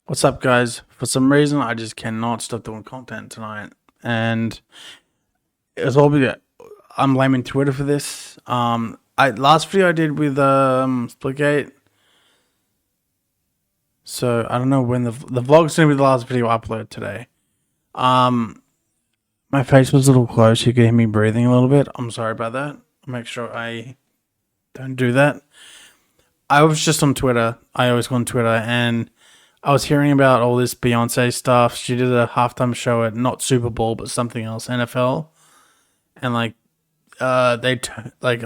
What's up, guys? For some reason, I just cannot stop doing content tonight, and it's all because I'm blaming Twitter for this. I last video I did with Splitgate, so I don't know when the vlog's gonna be the last video I upload today. My face was a little close. You could hear me breathing a little bit. I'm sorry about that. I'll make sure I don't do that. I was just on Twitter. I always go on Twitter, and I was hearing about all this Beyonce stuff. She did a halftime show at not Super Bowl, but something else, NFL, and like a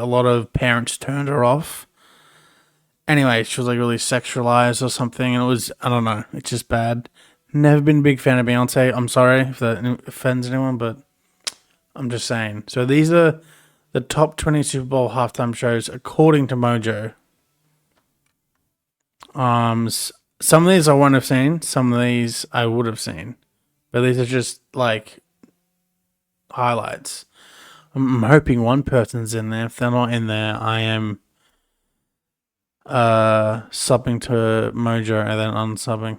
lot of parents turned her off. Anyway, she was like really sexualized or something, and I don't know, it's just bad. Never been a big fan of Beyonce. I'm sorry if that offends anyone, but I'm just saying. So these are the top 20 Super Bowl halftime shows according to Mojo. Some of these I wouldn't have seen. Some of these I would have seen. But these are just like highlights. I'm hoping one person's in there. If they're not in there, I am subbing to Mojo and then unsubbing.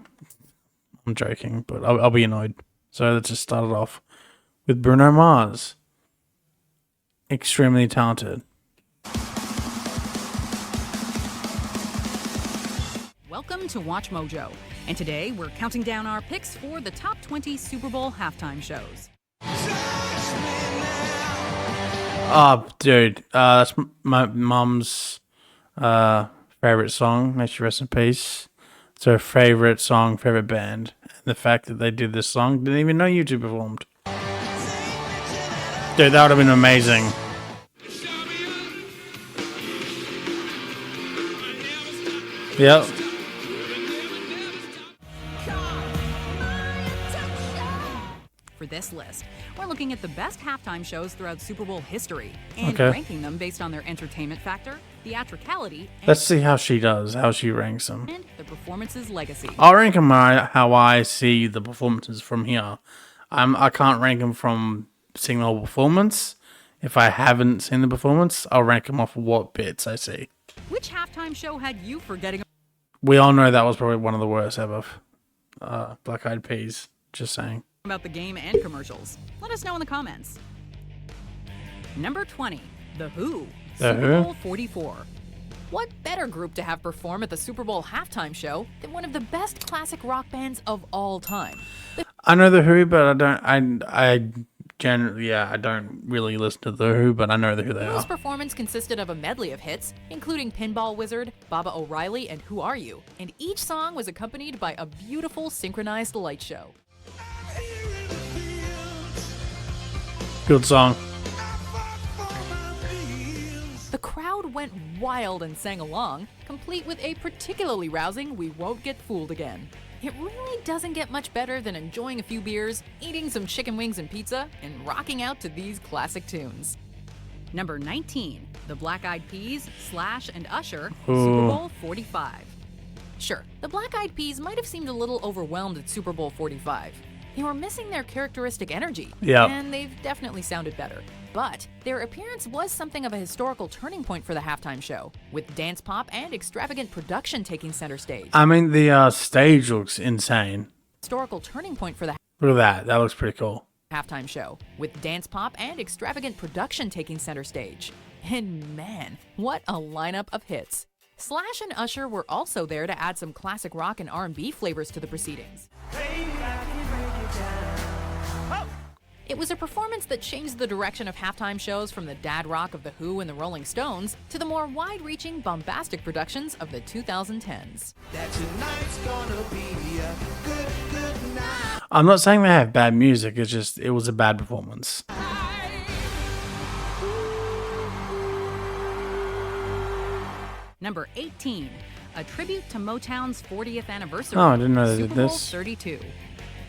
I'm joking, but I'll be annoyed. So let's just start it off with Bruno Mars. Extremely talented. Welcome to Watch Mojo, and today we're counting down our picks for the top 20 Super Bowl halftime shows. Oh, dude, that's my mom's favorite song. May she rest in peace. It's her favorite song, favorite band. And the fact that they did this song, didn't even know U2 performed. Dude, that would have been amazing. Yep. For this list, we're looking at the best halftime shows throughout Super Bowl history and ranking them based on their entertainment factor, theatricality, Let's see how she does, how she ranks them. and the performance's legacy. I'll rank them how I see the performances from here. I can't rank them from seeing the whole performance. If I haven't seen the performance, I'll rank them off what bits I see. Which halftime show had you forgetting We all know that was probably one of the worst ever. Black Eyed Peas, just saying. about the game and commercials? Let us know in the comments. Number 20, The Who, Super Bowl 44. What better group to have perform at the Super Bowl halftime show than one of the best classic rock bands of all time? I know The Who, but I generally, I don't really listen to The Who, but I know who they Who's are. performance consisted of a medley of hits, including Pinball Wizard, Baba O'Reilly, and Who Are You? And each song was accompanied by a beautiful synchronized light show. Good song. The crowd went wild and sang along, complete with a particularly rousing "We Won't Get Fooled Again." It really doesn't get much better than enjoying a few beers, eating some chicken wings and pizza, and rocking out to these classic tunes. Number 19, The Black Eyed Peas, Slash, and Usher, Super Bowl 45. Sure, the Black Eyed Peas might have seemed a little overwhelmed at Super Bowl 45. They were missing their characteristic energy, and they've definitely sounded better. But their appearance was something of a historical turning point for the halftime show, with dance pop and extravagant production taking center stage. I mean, the stage looks insane. Historical turning point for the Look at that. That looks pretty cool. halftime show, with dance pop and extravagant production taking center stage. And man, what a lineup of hits. Slash and Usher were also there to add some classic rock and R&B flavors to the proceedings. It was a performance that changed the direction of halftime shows from the dad rock of The Who and the Rolling Stones to the more wide-reaching, bombastic productions of the 2010s. I'm not saying they have bad music, it's just, it was a bad performance. Number 18, a tribute to Motown's 40th anniversary. Oh, I didn't know they did Super Bowl this. 32.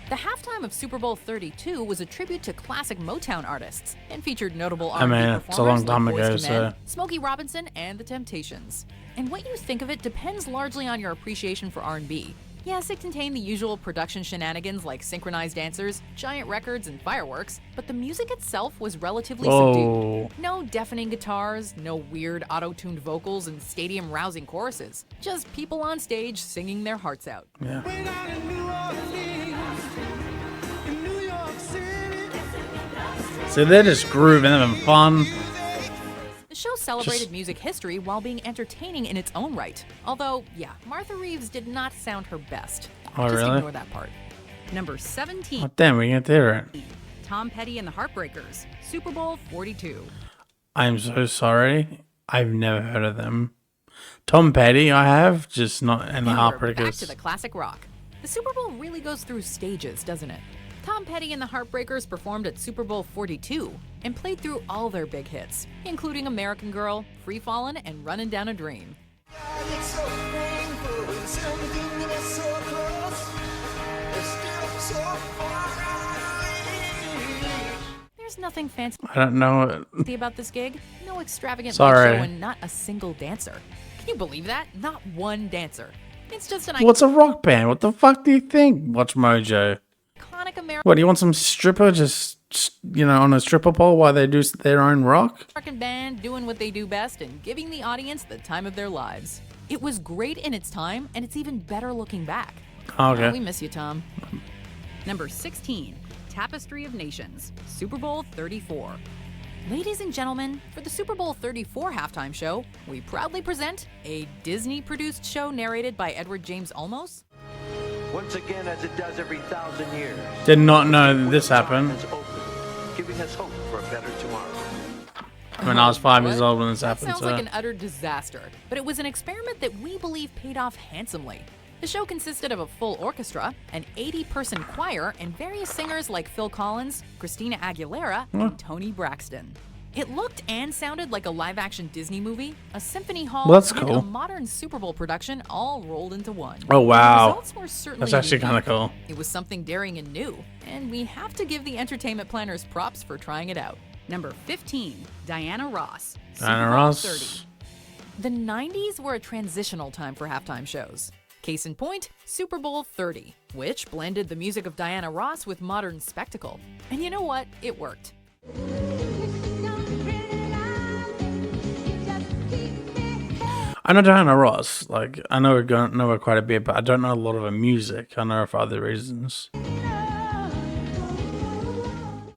The halftime of Super Bowl 32 was a tribute to classic Motown artists and featured notable R&B mean, performers it's a long time like ago, Boyz II Men, so- Smokey Robinson, and The Temptations. And what you think of it depends largely on your appreciation for R&B. Yes, it contained the usual production shenanigans like synchronized dancers, giant records, and fireworks, but the music itself was relatively Whoa. subdued. No deafening guitars, no weird auto-tuned vocals and stadium-rousing choruses. Just people on stage singing their hearts out. Yeah. So they're just grooving and having fun. The show celebrated music history while being entertaining in its own right. Although, yeah, Martha Reeves did not sound her best. Oh, Just really? ignore that part. Number 17, Oh, damn, we can't hear it. Tom Petty and the Heartbreakers, Super Bowl 42. I'm so sorry. I've never heard of them. Tom Petty, I have, just not, and the And we're back to Heartbreakers. the classic rock. The Super Bowl really goes through stages, doesn't it? Tom Petty and the Heartbreakers performed at Super Bowl 42 and played through all their big hits, including American Girl, Free Fallin', and Runnin' Down a Dream. There's nothing fancy I don't know. about this gig. No extravagant Sorry. light show and not a single dancer. Can you believe that? Not one dancer. It's just an What's a rock band? What the fuck do you think? Watch Mojo. iconic American What, do you want some stripper just on a stripper pole while they do their own rock? band doing what they do best and giving the audience the time of their lives. It was great in its time, and it's even better looking back. Okay. We miss you, Tom. Number 16, Tapestry of Nations, Super Bowl 34. Ladies and gentlemen, for the Super Bowl 34 halftime show, we proudly present a Disney-produced show narrated by Edward James Olmos. Once again, as it does every 1,000 years. Did not know this happened. Has opened, giving us hope for a better tomorrow. When I was 5 years What? old when this That happened. sounds So. like an utter disaster, but it was an experiment that we believe paid off handsomely. The show consisted of a full orchestra, an 80-person choir, and various singers like Phil Collins, Christina Aguilera, and Toni Braxton. It looked and sounded like a live-action Disney movie, a symphony hall, Well, that's and cool. a modern Super Bowl production all rolled into one. Oh, wow. The results were certainly That's actually kind of unique. cool. It was something daring and new, and we have to give the entertainment planners props for trying it out. Number 15, Diana Ross, Super Diana Bowl Ross. 30. The 90s were a transitional time for halftime shows. Case in point, Super Bowl 30, which blended the music of Diana Ross with modern spectacle. And you know what? It worked. I know Diana Ross. Like, I know her quite a bit, but I don't know a lot of her music. I know her for other reasons.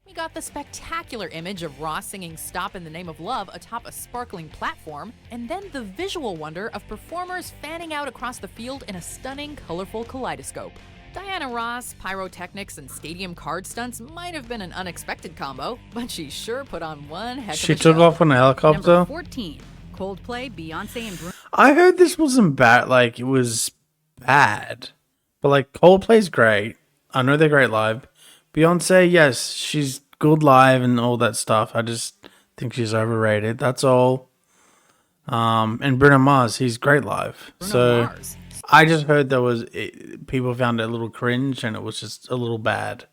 We got the spectacular image of Ross singing Stop in the Name of Love atop a sparkling platform, and then the visual wonder of performers fanning out across the field in a stunning, colorful kaleidoscope. Diana Ross, pyrotechnics, and stadium card stunts might have been an unexpected combo, but she sure put on one heck of She a took show. off on a helicopter. Number 14, Coldplay, Beyonce, and Bruno I heard this wasn't bad. Like, it was bad. But, like, Coldplay's great. I know they're great live. Beyonce, yes, she's good live and all that stuff. I just think she's overrated. That's all. And Bruno Mars, he's great live. Bruno so Mars. I just heard people found it a little cringe and it was just a little bad.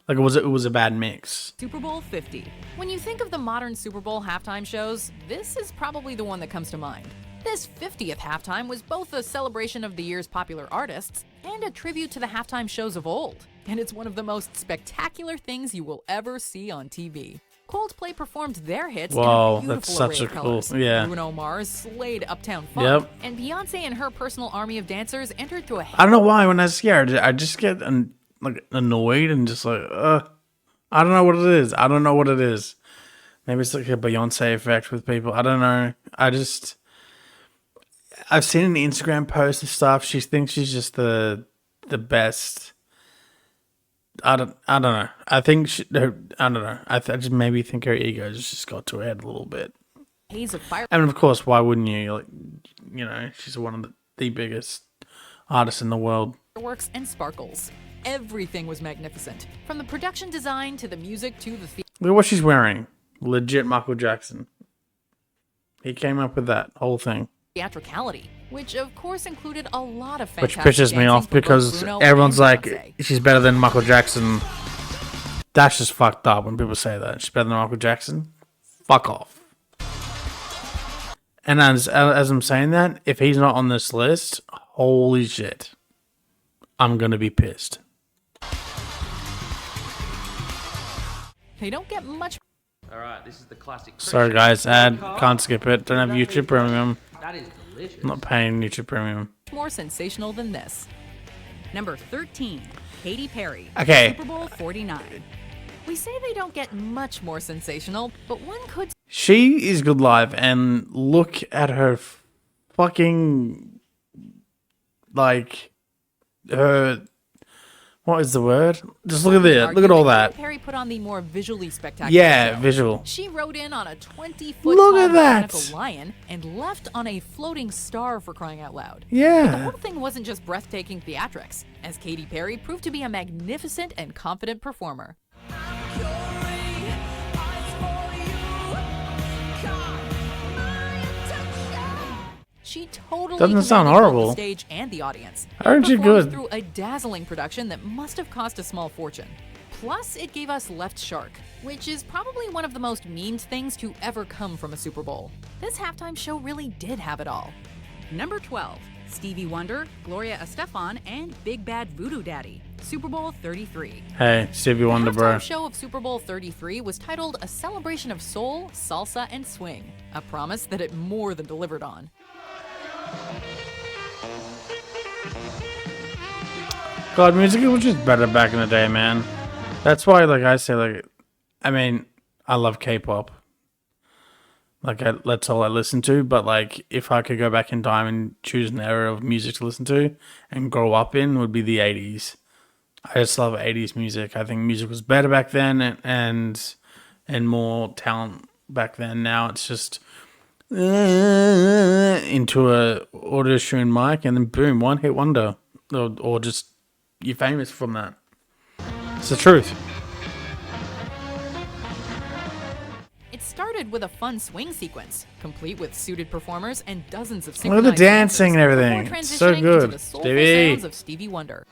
Like, it was a bad mix. Super Bowl 50. When you think of the modern Super Bowl halftime shows, this is probably the one that comes to mind. This 50th halftime was both a celebration of the year's popular artists and a tribute to the halftime shows of old. And it's one of the most spectacular things you will ever see on TV. Coldplay performed their hits Wow, in a beautiful that's such array a of cool- colors. yeah. Bruno Mars slayed Uptown Funk, Yep. and Beyonce and her personal army of dancers entered through a I don't know why when I was scared, I just get like annoyed and just like, I don't know what it is. Maybe it's like a Beyonce effect with people. I don't know. I've seen an Instagram post and stuff. She thinks she's just the best. I don't know. I think I don't know. I just maybe think her ego just got to her head a little bit. haze of fire. And of course, why wouldn't you? Like, she's one of the biggest artists in the world. Fireworks and sparkles. Everything was magnificent. From the production design to the music to the Look at what she's wearing. Legit Michael Jackson. He came up with that whole thing. theatricality, which of course included a lot of Which fantastic pisses me dancing off from both because Bruno everyone's and like, Beyonce. she's better than Michael Jackson. That's just fucked up when people say that. She's better than Michael Jackson. Fuck off. And as I'm saying that, if he's not on this list, holy shit. I'm gonna be pissed. They don't get much All right, this is the classic. Sorry guys, ad, can't skip it. Don't have YouTube Premium. That is delicious. I'm not paying YouTube Premium. more sensational than this. Number 13, Katy Perry. Okay. Super Bowl 49. We say they don't get much more sensational, but one could She is good live, and look at her fucking, like, her, what is the word? Just look at it. Look at all that. Katy Perry put on the more visually spectacular Yeah, show. visual. She rode in on a 20-foot Look tall at that. mechanical lion and left on a floating star, for crying out loud. The Yeah. whole thing wasn't just breathtaking theatrics, as Katy Perry proved to be a magnificent and confident performer. She totally Doesn't sound commanded both horrible. the stage and the audience. Aren't you Performed good? Through a dazzling production that must have cost a small fortune. Plus, it gave us Left Shark, which is probably one of the most memed things to ever come from a Super Bowl. This halftime show really did have it all. Number 12, Stevie Wonder, Gloria Estefan, and Big Bad Voodoo Daddy. Super Bowl 33. Hey, Stevie Wonder, The bro. halftime show of Super Bowl 33 was titled A Celebration of Soul, Salsa, and Swing, a promise that it more than delivered on. God, music was just better back in the day, man. That's why, like I say, like, I mean, I love K-pop. Like, that's all I listen to. But like, if I could go back in time and choose an era of music to listen to and grow up in, would be the 80s. I just love 80s music. I think music was better back then, and more talent back then. Now it's just into a auto-tune mic, and then boom, one hit wonder, or just you're famous from that. It's the truth. It started with a fun swing sequence, complete with suited performers and dozens of Look at the synchronized dancing and dances, everything. before It's so transitioning into good. the soulful Stevie. sounds of Stevie Wonder.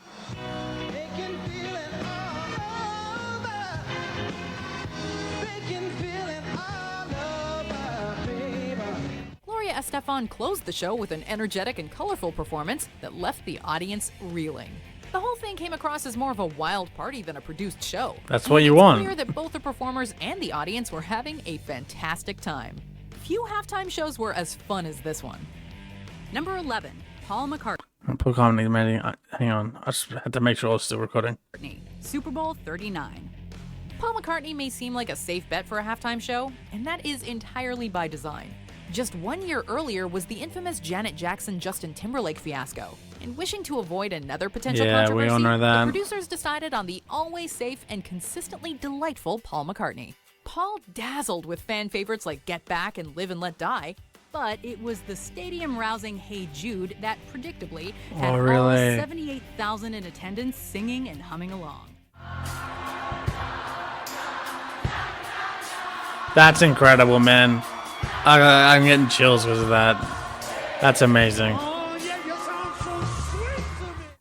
Gloria Estefan closed the show with an energetic and colorful performance that left the audience reeling. The whole thing came across as more of a wild party than a produced show. That's And what you it's want. clear that both the performers and the audience were having a fantastic time. Few halftime shows were as fun as this one. Number 11, Paul Poor comedy, man. Hang on. I just had to make sure I was still recording. McCartney. Super Bowl 39. Paul McCartney may seem like a safe bet for a halftime show, and that is entirely by design. Just 1 year earlier was the infamous Janet Jackson-Justin Timberlake fiasco. And wishing to avoid another potential Yeah, we controversy, all know that. the producers decided on the always safe and consistently delightful Paul McCartney. Paul dazzled with fan favorites like Get Back and Live and Let Die, But it was the stadium-rousing Hey Jude that predictably had Oh, really? all 78,000 in attendance singing and humming along. That's incredible, man. I'm getting chills because of that. That's amazing.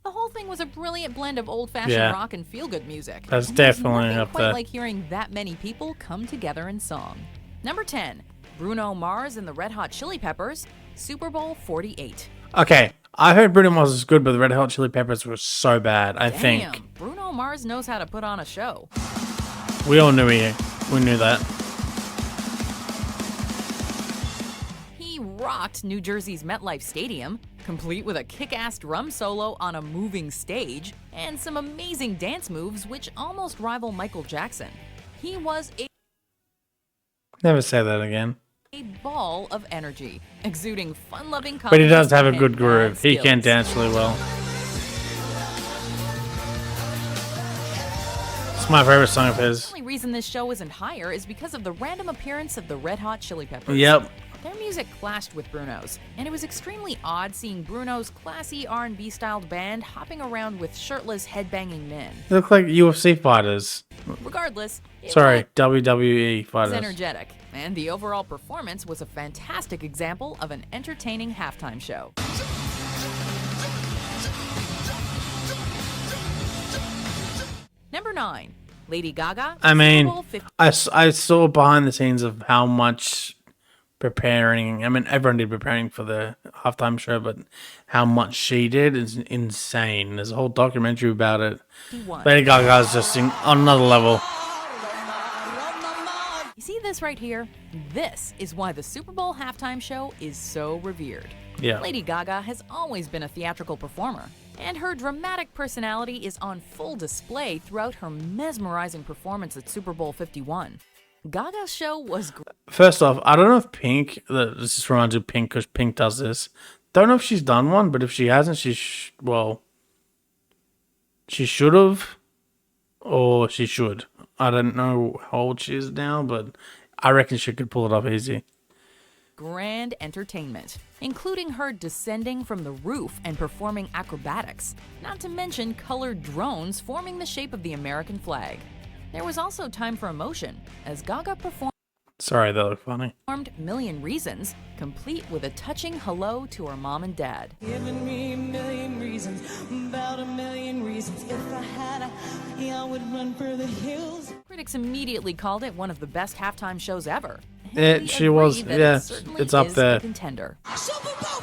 The whole thing was a brilliant blend of old-fashioned Yeah. rock and feel-good music. That's And there's definitely nothing up quite there. like hearing that many people come together in song. Number 10, Bruno Mars and the Red Hot Chili Peppers, Super Bowl 48. Okay, I heard Bruno Mars was good, but the Red Hot Chili Peppers was so bad. I Damn, think Bruno Mars knows how to put on a show. we all knew we knew that. He rocked New Jersey's MetLife Stadium, complete with a kick-ass drum solo on a moving stage, and some amazing dance moves which almost rival Michael Jackson. He was Never say that again. a ball of energy, exuding fun-loving But he does confidence have a and good mad groove. He can skills. dance really well. It's my favorite song of his. The only reason this show isn't higher is because of the random appearance of the Red Hot Chili Peppers. Yep. Their music clashed with Bruno's, and it was extremely odd seeing Bruno's classy R&B styled band hopping around with shirtless, headbanging men. They look like UFC fighters. Regardless, it Sorry, was WWE fighters. energetic, and the overall performance was a fantastic example of an entertaining halftime show. Number 9, Lady Gaga. I Super mean, Bowl 50. I saw behind the scenes of how much preparing. I mean, everyone did preparing for the halftime show, but how much she did is insane. There's a whole documentary about it. Lady Gaga's just on another level. You see this right here? This is why the Super Bowl halftime show is so revered. Yeah. Lady Gaga has always been a theatrical performer, and her dramatic personality is on full display throughout her mesmerizing performance at Super Bowl 51. Gaga's show was First off, I don't know if Pink, this just reminds me of Pink because Pink does this. Don't know if she's done one, but if she hasn't, she should have, or she should. I don't know how old she is now, but I reckon she could pull it off easy. grand entertainment, including her descending from the roof and performing acrobatics, not to mention colored drones forming the shape of the American flag. There was also time for emotion, as Gaga performed Sorry, that looked funny. Million Reasons, complete with a touching hello to her mom and dad. Giving me a million reasons, about a million reasons. If I had I would run for the hills. Critics immediately called it one of the best halftime shows ever. Yeah, We she agree was. that Yeah, it certainly it's up is there. a contender. Super Bowl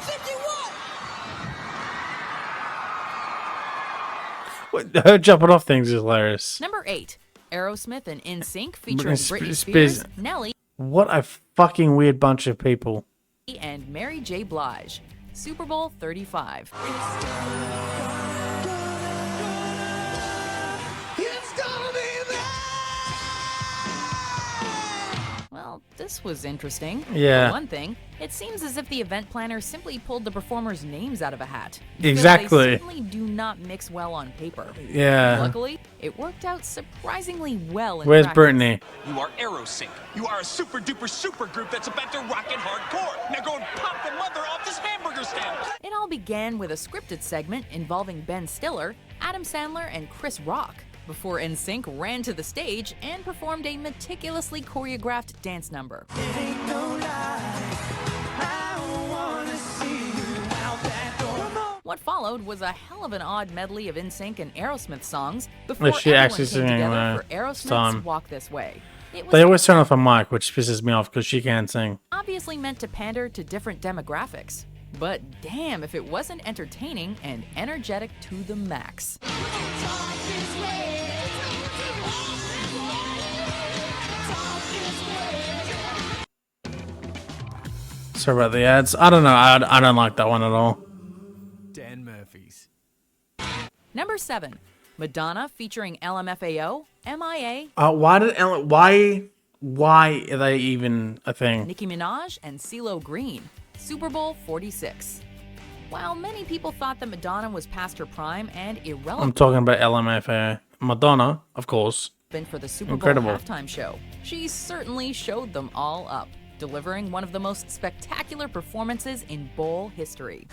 51! Her jumping off things is hilarious. Number 8, Aerosmith and NSYNC featuring Britney Britney Spears. Spears, Nelly, What a fucking weird bunch of people. and Mary J. Blige. Super Bowl 35. Well, this was interesting. Yeah. For one thing, it seems as if the event planner simply pulled the performers' names out of a hat. Because Exactly. They certainly do not mix well on paper. Yeah. Luckily, it worked out surprisingly well in Where's practice. Brittany? You are Aerosync. You are a super duper super group that's about to rock it hardcore. Now go and pop the mother off this hamburger stand. It all began with a scripted segment involving Ben Stiller, Adam Sandler, and Chris Rock, before NSYNC ran to the stage and performed a meticulously choreographed dance number. What followed was a hell of an odd medley of NSYNC and Aerosmith songs before Was she everyone actually came singing together for the Aerosmith's song? Walk This Way. It was They always turn off a mic, which pisses me off because she can't sing. obviously meant to pander to different demographics. But damn if it wasn't entertaining and energetic to the max. Sorry about the ads. I don't know. I don't like that one at all. Dan Murphy's. Number 7, Madonna featuring LMFAO, MIA, Why are they even a thing? Nicki Minaj, and CeeLo Green. Super Bowl 46. While many people thought that Madonna was past her prime and I'm irrelevant talking about LMFAO. Madonna, of course. for the Super Incredible. Bowl halftime show, she certainly showed them all up, delivering one of the most spectacular performances in bowl history.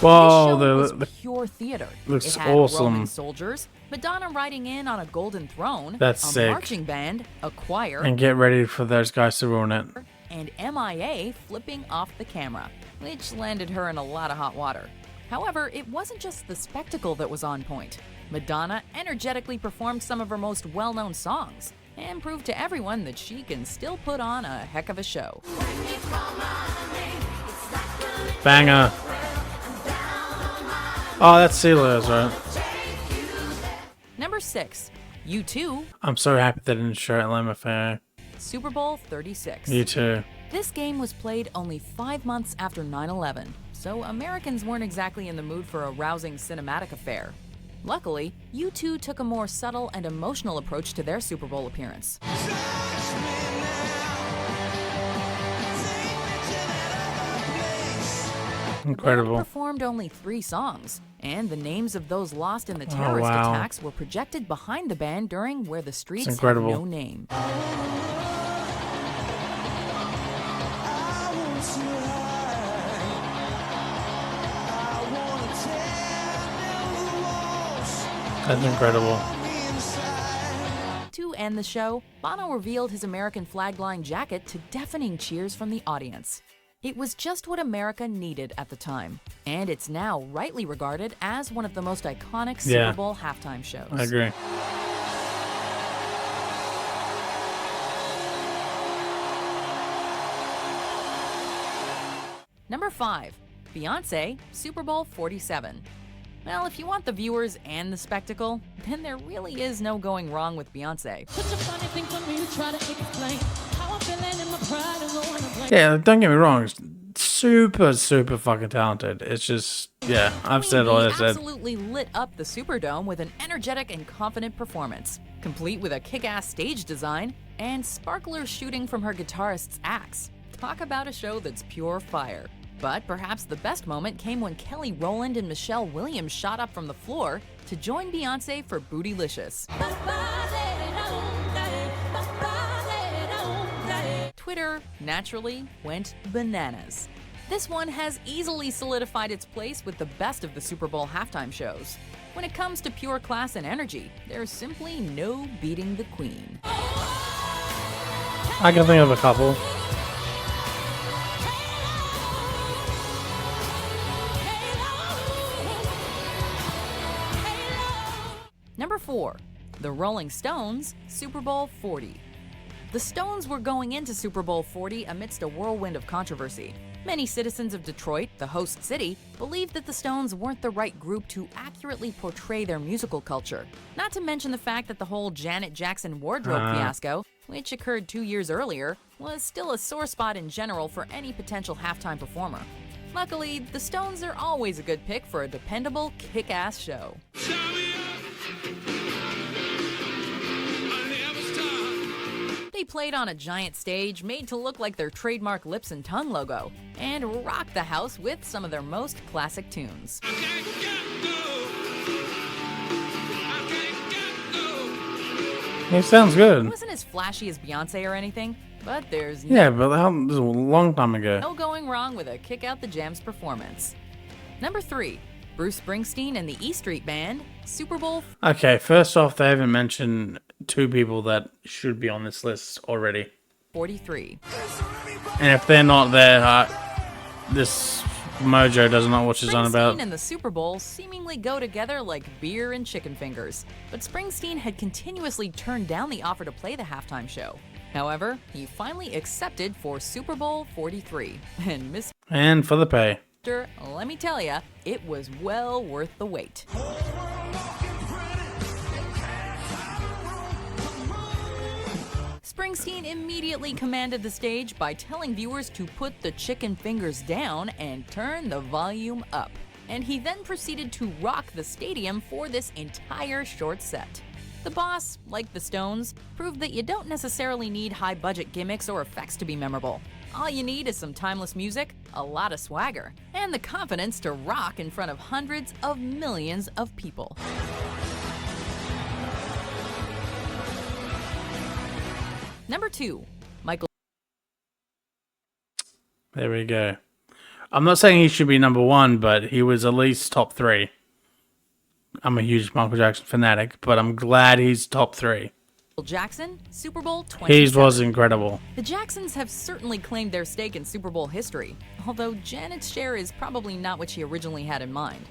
Whoa, This show the was pure theater. looks It had awesome. Roman soldiers, Madonna riding in on a golden throne, That's a sick. marching band, a choir, and get ready for those guys to ruin it. and MIA flipping off the camera, which landed her in a lot of hot water. However, it wasn't just the spectacle that was on point. Madonna energetically performed some of her most well-known songs and proved to everyone that she can still put on a heck of a show. Banger. Oh, that's CeeLo's, right? Number 6, U2, I'm so happy they didn't show LMFAO. Super Bowl 36. You too. This game was played only 5 months after 9/11, so Americans weren't exactly in the mood for a rousing cinematic affair. Luckily, U2 took a more subtle and emotional approach to their Super Bowl appearance. The band Incredible. performed only 3 songs, and the names of those lost in the terrorist wow. attacks were projected behind the band during Where the Streets Have incredible. No Name. That's incredible. To end the show, Bono revealed his American flag-line jacket to deafening cheers from the audience. It was just what America needed at the time, and it's now rightly regarded as one of the most iconic Yeah. Super Bowl halftime shows. I agree. Number 5. Beyonce, Super Bowl 47. Well, if you want the viewers and the spectacle, then there really is no going wrong with Beyonce. Such a funny thing for me to try to explain how I'm feeling in my pride and going to blame. Yeah, don't get me wrong. It's super, super fucking talented. It's just, yeah, I've said all I Queen Bee said. absolutely lit up the Superdome with an energetic and confident performance, complete with a kick-ass stage design and sparklers shooting from her guitarist's axe. Talk about a show that's pure fire. But perhaps the best moment came when Kelly Rowland and Michelle Williams shot up from the floor to join Beyonce for Bootylicious. Twitter, naturally, went bananas. This one has easily solidified its place with the best of the Super Bowl halftime shows. When it comes to pure class and energy, there's simply no beating the Queen. I can think of a couple. Number 4. The Rolling Stones, Super Bowl 40. The Stones were going into Super Bowl 40 amidst a whirlwind of controversy. Many citizens of Detroit, the host city, believed that the Stones weren't the right group to accurately portray their musical culture. Not to mention the fact that the whole Janet Jackson wardrobe fiasco, which occurred 2 years earlier, was still a sore spot in general for any potential halftime performer. Luckily, the Stones are always a good pick for a dependable, kick-ass show. They played on a giant stage made to look like their trademark lips and tongue logo, and rocked the house with some of their most classic tunes. It sounds It good. wasn't as flashy as Beyonce or anything, but there's Yeah, but that was a long time ago. no going wrong with a Kick Out the Jams performance. Number 3. Bruce Springsteen and the E Street Band, Super Bowl Okay, first off, they haven't mentioned two people that should be on this list already. 43. And if they're not there, this mojo doesn't know what she's on about. Springsteen and the Super Bowl seemingly go together like beer and chicken fingers, but Springsteen had continuously turned down the offer to play the halftime show. However, he finally accepted for Super Bowl 43, and Mr. And for the pay. Let me tell ya, it was well worth the wait. Springsteen immediately commanded the stage by telling viewers to put the chicken fingers down and turn the volume up. And he then proceeded to rock the stadium for this entire short set. The boss, like the Stones, proved that you don't necessarily need high-budget gimmicks or effects to be memorable. All you need is some timeless music, a lot of swagger, and the confidence to rock in front of hundreds of millions of people. Number 2. Michael. There we go. I'm not saying he should be number one, but he was at least top 3. I'm a huge Michael Jackson fanatic, but I'm glad he's top 3. Jackson, Super Bowl 27. He was incredible. The Jacksons have certainly claimed their stake in Super Bowl history, although Janet's share is probably not what she originally had in mind.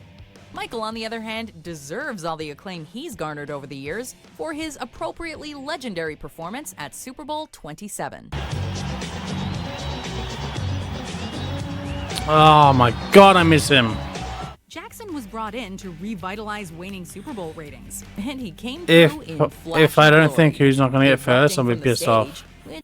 Michael, on the other hand, deserves all the acclaim he's garnered over the years for his appropriately legendary performance at Super Bowl 27. Oh my god, I miss him. Jackson was brought in to revitalize waning Super Bowl ratings. And he came through in If I don't flash think glory, who's not going to get first, I'll be erupting from the pissed off. stage, which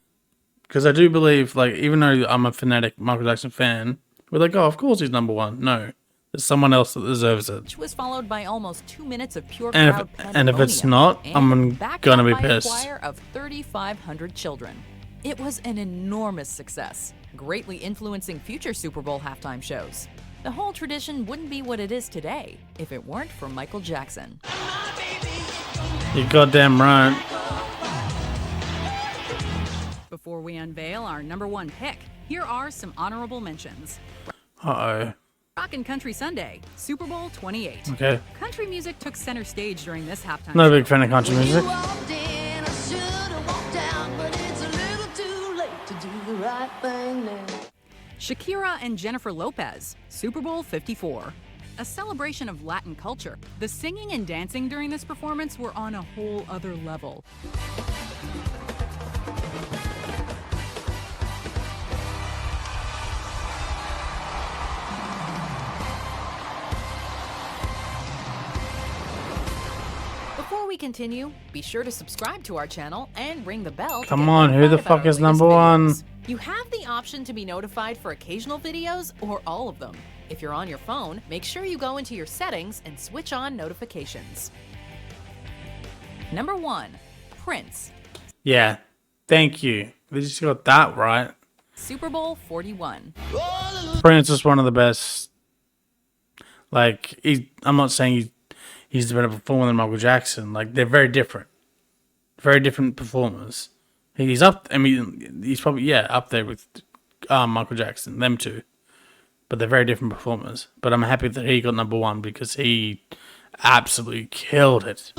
Because I do believe, like, even though I'm a fanatic Michael Jackson fan, we're like, oh, of course he's number one. No, there's someone else that deserves it. was followed by almost 2 minutes of pure And crowd if it's pandemonium, not, and I'm backed gonna up be by pissed. A choir of 3,500 children. It was an enormous success, greatly influencing future Super Bowl halftime shows. The whole tradition wouldn't be what it is today if it weren't for Michael Jackson. You're goddamn right. Before we unveil our number 1 pick, here are some honorable mentions. Uh-oh. Rockin' Country Sunday, Super Bowl 28. Okay. Country music took center stage during this halftime Not a show. big fan of country music. Walked in, I should've walked out, but it's a little too late to do the right thing now. Shakira and Jennifer Lopez, Super Bowl 54. A celebration of Latin culture, the singing and dancing during this performance were on a whole other level. we continue, be sure to subscribe to our channel and ring the bell. Come on, who the fuck is number one? You have the option to be notified for occasional videos or all of them. If you're on your phone, make sure you go into your settings and switch on notifications. Number 1, Prince. Yeah, thank you. They just got that right. Super Bowl 41. Prince is one of the best. Like, I'm not saying he's the better performer than Michael Jackson. Like, they're very different. Very different performers. He's up, I mean, he's probably, up there with Michael Jackson, them two. But they're very different performers. But I'm happy that he got number 1 because he absolutely killed it.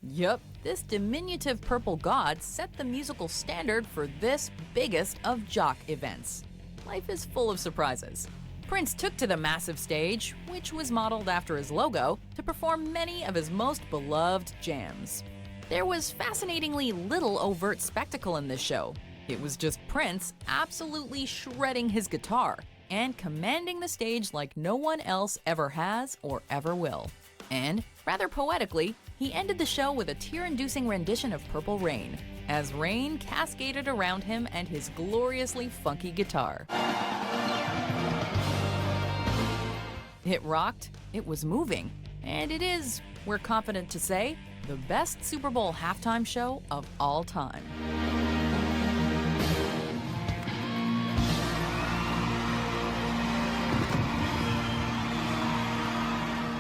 Yup, this diminutive purple god set the musical standard for this biggest of jock events. Life is full of surprises. Prince took to the massive stage, which was modeled after his logo, to perform many of his most beloved jams. There was fascinatingly little overt spectacle in this show. It was just Prince absolutely shredding his guitar and commanding the stage like no one else ever has or ever will. And, rather poetically, he ended the show with a tear-inducing rendition of Purple Rain, as rain cascaded around him and his gloriously funky guitar. It rocked, it was moving, and it is, we're confident to say, the best Super Bowl halftime show of all time.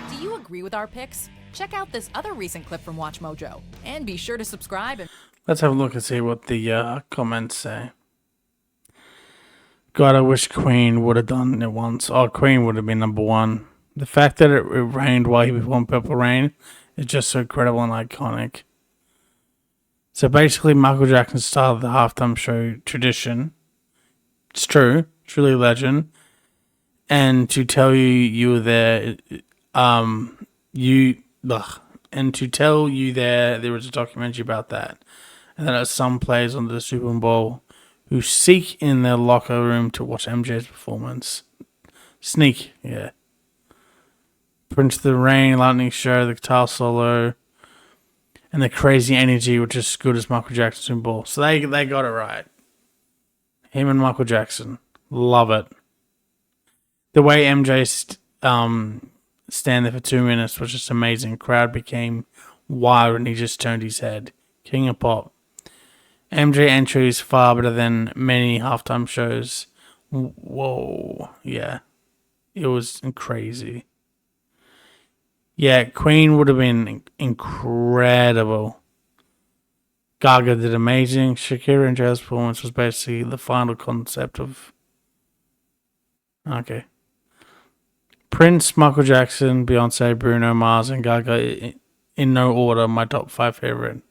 Do you agree with our picks? Check out this other recent clip from WatchMojo, and be sure to subscribe and Let's have a look and see what the comments say. God, I wish Queen would have done it once. Oh, Queen would have been number 1. The fact that it rained while he performed Purple Rain is just so incredible and iconic. So basically, Michael Jackson started the halftime show tradition. It's true, truly legend. And to tell you were there, and to tell you there was a documentary about that. And then some players on the Super Bowl who seek in their locker room to watch MJ's performance. Sneak, yeah. Prince, the Rain, Lightning Show, the guitar solo, and the crazy energy, which is as good as Michael Jackson's Super Bowl. So they got it right. Him and Michael Jackson. Love it. The way MJ stand there for 2 minutes was just amazing. Crowd became wild and he just turned his head. King of Pop. MJ entry is far better than many halftime shows. Whoa. Yeah. It was crazy. Yeah, Queen would have been incredible. Gaga did amazing. Shakira and Jazz performance was basically the final concept of... Okay. Prince, Michael Jackson, Beyonce, Bruno Mars, and Gaga in no order. My top 5 favorite.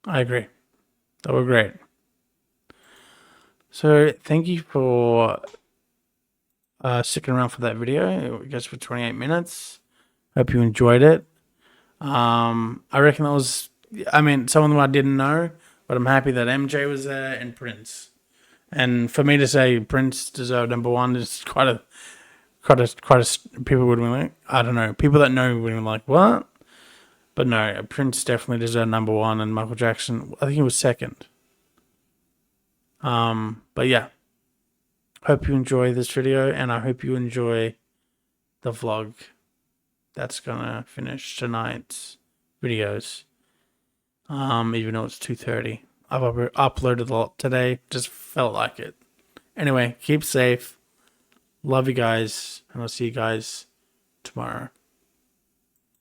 I agree. They were great. So thank you for sticking around for that video. It goes for 28 minutes. Hope you enjoyed it. I reckon that was, some of them I didn't know, but I'm happy that MJ was there and Prince. And for me to say Prince deserved number 1 is quite a people would be like, I don't know, people that know would be like, what? But no, Prince definitely deserved number 1, and Michael Jackson, I think he was second. But yeah, hope you enjoy this video, and I hope you enjoy the vlog that's gonna finish tonight's videos. Even though it's 2:30, I've uploaded a lot today. Just felt like it. Anyway, keep safe. Love you guys, and I'll see you guys tomorrow.